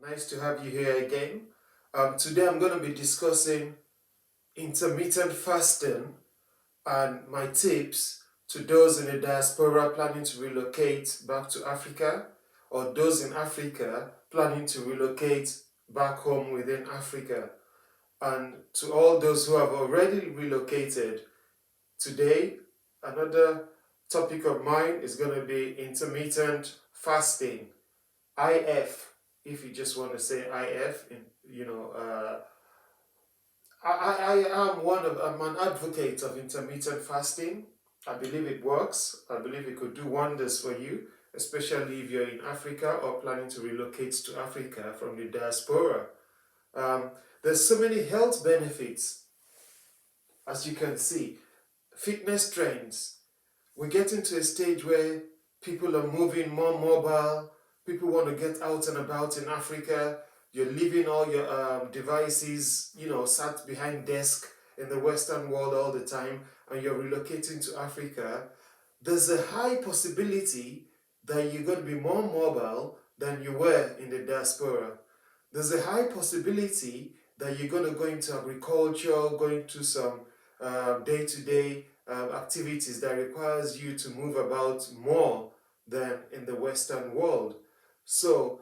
Nice to have you here again. Today I'm going to be discussing intermittent fasting and my tips to those in the diaspora planning to relocate back to Africa or those in Africa planning to relocate back home within Africa. And to all those who have already relocated, today another topic of mine is going to be intermittent fasting. IF, if you just want to say IF, I am I'm an advocate of intermittent fasting. I believe it works. I believe it could do wonders for you, especially if you're in Africa or planning to relocate to Africa from the diaspora. Um, there's so many health benefits, as you can see. Fitness trends. We're getting to a stage where people are moving more mobile. People want to get out and about in Africa. You're leaving all your devices, sat behind desk in the Western world all the time, and you're relocating to Africa. There's a high possibility that you're going to be more mobile than you were in the diaspora. There's a high possibility that you're going to go into agriculture, going to some day-to-day activities that requires you to move about more than in the Western world. So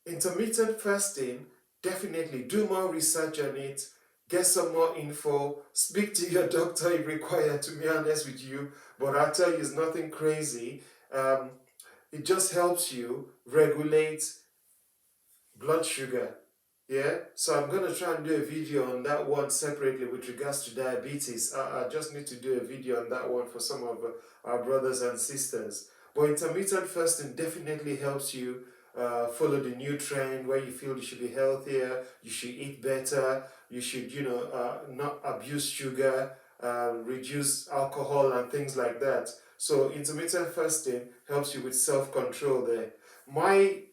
intermittent fasting, definitely do more research on it, get some more info, speak to your doctor if required, to be honest with you, but I tell you it's nothing crazy. Um, it just helps you regulate blood sugar. Yeah, so I'm gonna try and do a video on that one separately with regards to diabetes. I just need to do a video on that one for some of our brothers and sisters. But intermittent fasting definitely helps you follow the new trend where you feel you should be healthier, you should eat better, you should, not abuse sugar, reduce alcohol and things like that. So intermittent fasting helps you with self-control there. My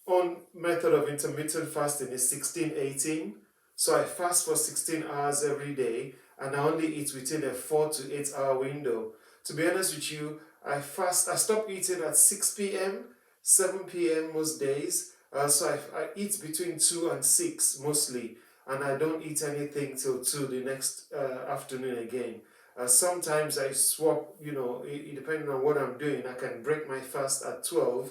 own method of intermittent fasting is 16-18. So I fast for 16 hours every day and I only eat within a 4 to 8 hour window. To be honest with you, I stop eating at 6 p.m., 7 p.m. most days. So I eat between 2 and 6 mostly, and I don't eat anything till 2 the next afternoon again. Sometimes I swap, depending on what I'm doing, I can break my fast at 12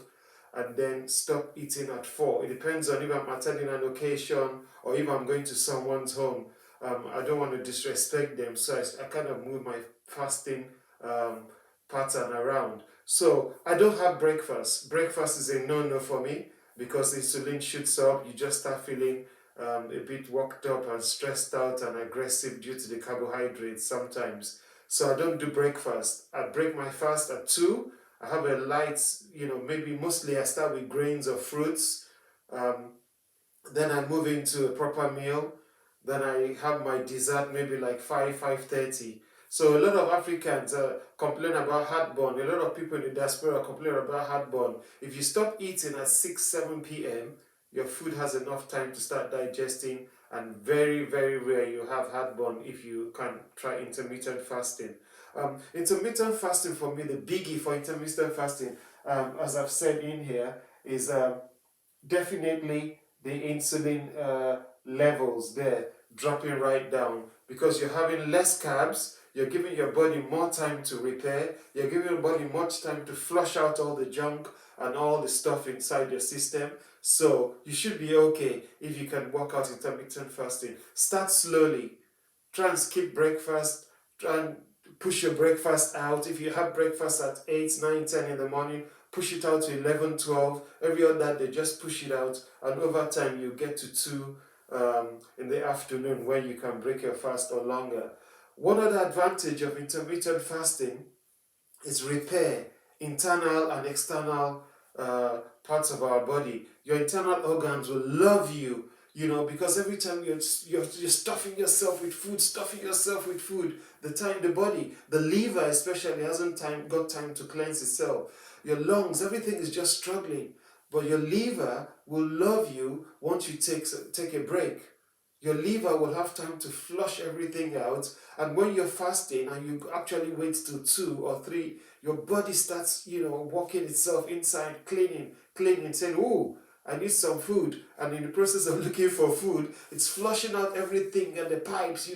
and then stop eating at 4. It depends on if I'm attending an occasion or if I'm going to someone's home. I don't want to disrespect them, so I kind of move my fasting um, pattern around. So I don't have breakfast. Breakfast is a no-no for me because insulin shoots up. You just start feeling a bit worked up and stressed out and aggressive due to the carbohydrates sometimes. So I don't do breakfast. I break my fast at 2. I have a light, maybe mostly I start with grains or fruits. Um, then I move into a proper meal. Then I have my dessert maybe like 5:30. So a lot of Africans complain about heartburn. A lot of people in the diaspora complain about heartburn. If you stop eating at 6, 7 p.m., your food has enough time to start digesting, and very, very rare you have heartburn if you can try intermittent fasting. Intermittent fasting for me, the biggie for intermittent fasting, as I've said in here, is definitely the insulin levels there dropping right down because you're having less carbs, you're giving your body more time to repair, you're giving your body much time to flush out all the junk and all the stuff inside your system. So you should be okay if you can work out intermittent fasting. Start slowly. Try and skip breakfast. Try and push your breakfast out. If you have breakfast at 8, 9, 10 in the morning, push it out to 11, 12. Every other day, just push it out. And over time, you get to 2 in the afternoon when you can break your fast or longer. One other advantage of intermittent fasting is repair internal and external parts of our body. Your internal organs will love you, because every time you're stuffing yourself with food, the liver especially hasn't got time to cleanse itself. Your lungs, everything is just struggling, but your liver will love you once you take a break. Your liver will have time to flush everything out, and when you're fasting and you actually wait till 2 or 3, your body starts, working itself inside, cleaning, saying, "Oh, I need some food. And in the process of looking for food, it's flushing out everything and the pipes,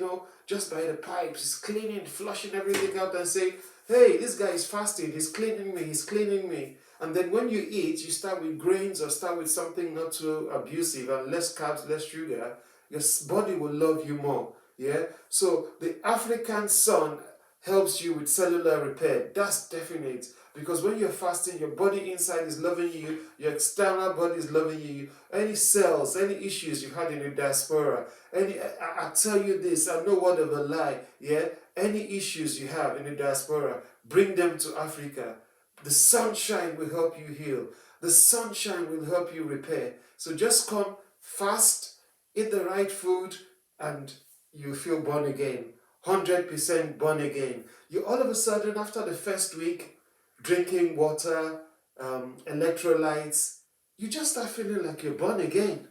just by the pipes. It's cleaning, flushing everything out and saying, hey, this guy is fasting. He's cleaning me. He's cleaning me. And then when you eat, you start with grains or start with something not too abusive and less carbs, less sugar. Your body will love you more. Yeah. So the African sun helps you with cellular repair. That's definite. Because when you're fasting, your body inside is loving you, your external body is loving you. Any cells, any issues you had in the diaspora, I tell you this, I know word of a lie, yeah? Any issues you have in the diaspora, bring them to Africa. The sunshine will help you heal. The sunshine will help you repair. So just come, fast, eat the right food, and you feel born again. 100% born again. You all of a sudden, after the first week, drinking water, electrolytes, you just start feeling like you're born again.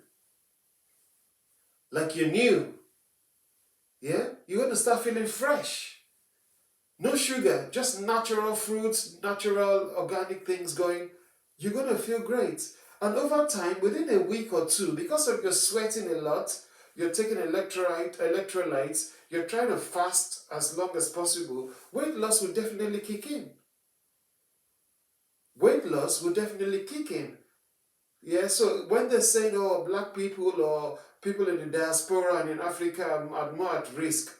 Like you're new. Yeah? You're going to start feeling fresh. No sugar, just natural fruits, natural organic things going. You're going to feel great. And over time, within a week or two, because of you're sweating a lot, you're taking electrolytes, you're trying to fast as long as possible, weight loss will definitely kick in. Weight loss will definitely kick in. Yeah, so when they're saying, oh, black people or people in the diaspora and in Africa are more at risk,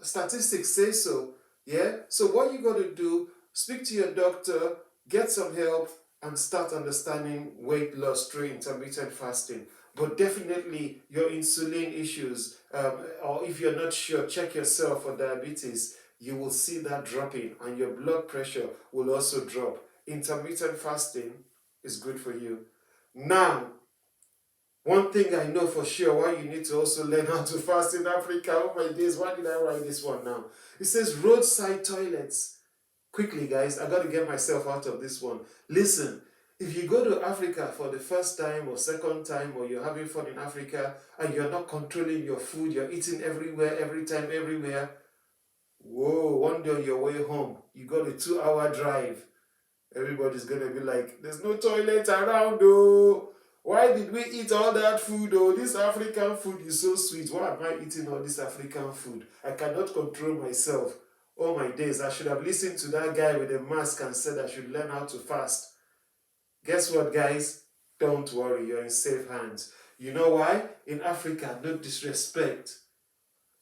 statistics say so. Yeah, so what you got to do, speak to your doctor, get some help, and start understanding weight loss through intermittent fasting. But definitely your insulin issues, or if you're not sure, check yourself for diabetes. You will see that dropping, and your blood pressure will also drop. Intermittent fasting is good for you. Now, one thing I know for sure, why you need to also learn how to fast in Africa. Oh my days, why did I write this one now? It says roadside toilets. Quickly, guys, I got to get myself out of this one. Listen, if you go to Africa for the first time or second time, or you're having fun in Africa and you're not controlling your food, you're eating everywhere, every time, everywhere. Whoa, one day on your way home, you got a 2-hour drive. Everybody's going to be like, there's no toilet around, though. Why did we eat all that food, though? This African food is so sweet. Why am I eating all this African food? I cannot control myself. Oh my days, I should have listened to that guy with a mask and said I should learn how to fast. Guess what, guys? Don't worry, you're in safe hands. You know why? In Africa, no disrespect.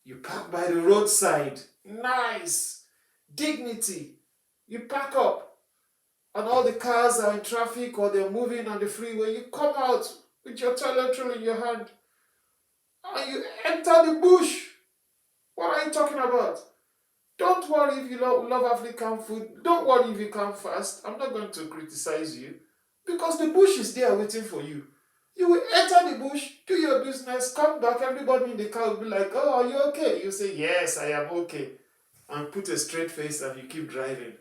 You park by the roadside. Nice. Dignity. You pack up. And all the cars are in traffic or they're moving on the freeway. You come out with your toilet roll in your hand. And you enter the bush. What are you talking about? Don't worry if you love African food. Don't worry if you can't fast. I'm not going to criticize you. Because the bush is there waiting for you. You will enter the bush, do your business, come back, everybody in the car will be like, oh, are you okay? You say, yes, I am okay. And put a straight face and you keep driving.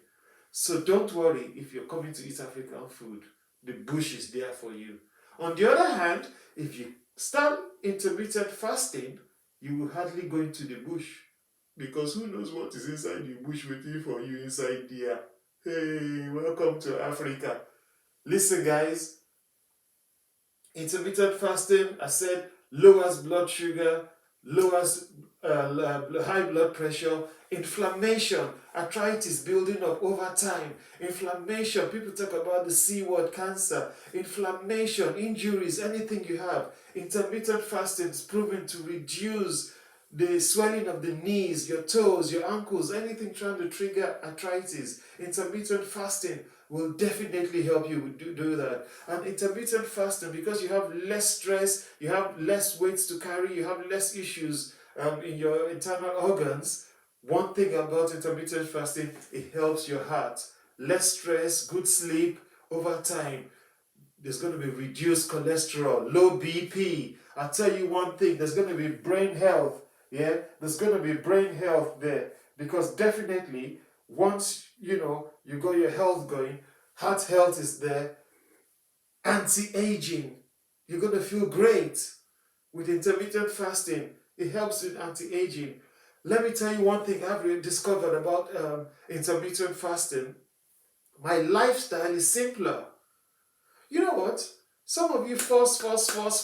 So don't worry if you're coming to eat African food. The bush is there for you. On the other hand, if you start intermittent fasting, you will hardly go into the bush. Because who knows what is inside the bush waiting for you inside there. Hey, welcome to Africa. Listen, guys. Intermittent fasting, I said, lowers blood sugar, lowers high blood pressure, inflammation, arthritis building up over time, inflammation, people talk about the C word, cancer, inflammation, injuries, anything you have. Intermittent fasting is proven to reduce the swelling of the knees, your toes, your ankles, anything trying to trigger arthritis. Intermittent fasting will definitely help you do that. And intermittent fasting, because you have less stress, you have less weights to carry, you have less issues in your internal organs. One thing about intermittent fasting, it helps your heart. Less stress, good sleep over time. There's going to be reduced cholesterol, low BP. I'll tell you one thing, there's going to be brain health. Yeah, there's going to be brain health there. Because definitely, once you got your health going, heart health is there, anti-aging, you're going to feel great with intermittent fasting. It helps with anti-aging. Let me tell you one thing I've really discovered about intermittent fasting. My lifestyle is simpler. You know what? Some of you force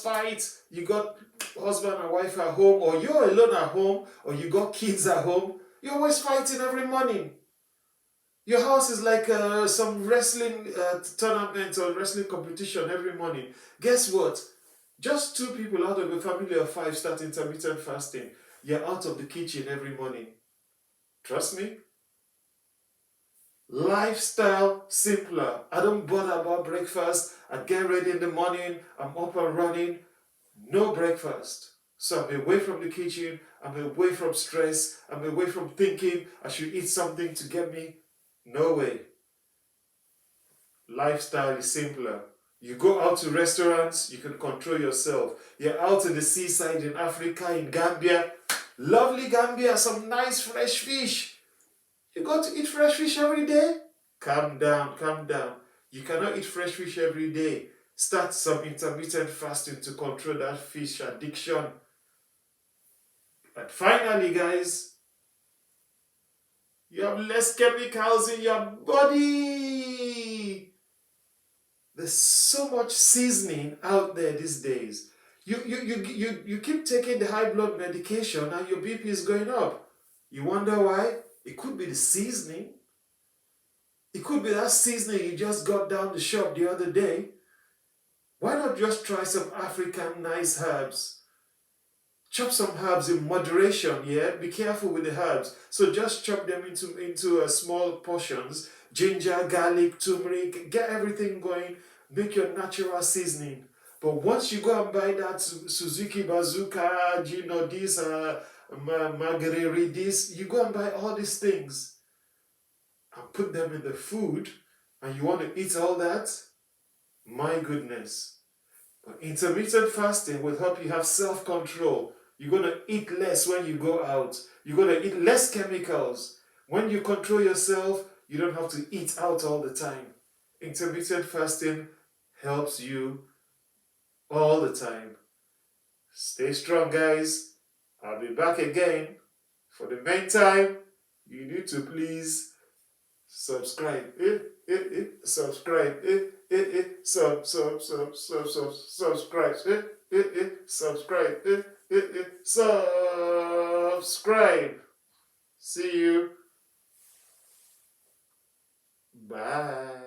fight. You got husband and wife at home, or you're alone at home, or you got kids at home. You're always fighting every morning. Your house is like some wrestling tournament or wrestling competition every morning. Guess what? Just 2 people out of a family of 5 start intermittent fasting. You're out of the kitchen every morning. Trust me. Lifestyle simpler. I don't bother about breakfast. I get ready in the morning. I'm up and running. No breakfast. So I'm away from the kitchen. I'm away from stress. I'm away from thinking I should eat something to get me. No way. Lifestyle is simpler. You go out to restaurants, you can control yourself. You're out in the seaside in Africa, in Gambia. Lovely Gambia, some nice fresh fish. You got to eat fresh fish every day? Calm down, calm down. You cannot eat fresh fish every day. Start some intermittent fasting to control that fish addiction. And finally, guys, you have less chemicals in your body. There's so much seasoning out there these days. You keep taking the high blood medication and your BP is going up. You wonder why? It could be the seasoning. It could be that seasoning you just got down the shop the other day. Why not just try some African nice herbs? Chop some herbs in moderation, yeah? Be careful with the herbs. So just chop them into small portions. Ginger, garlic, turmeric, get everything going. Make your natural seasoning. But once you go and buy that Suzuki Bazooka, this, Marguerite, this, you go and buy all these things and put them in the food, and you want to eat all that? My goodness. But intermittent fasting will help you have self-control. You're going to eat less when you go out. You're going to eat less chemicals. When you control yourself, you don't have to eat out all the time. Intermittent fasting helps you all the time. Stay strong, guys. I'll be back again. For the meantime, you need to please subscribe. Subscribe. Subscribe. Subscribe. Subscribe. See you. Bye.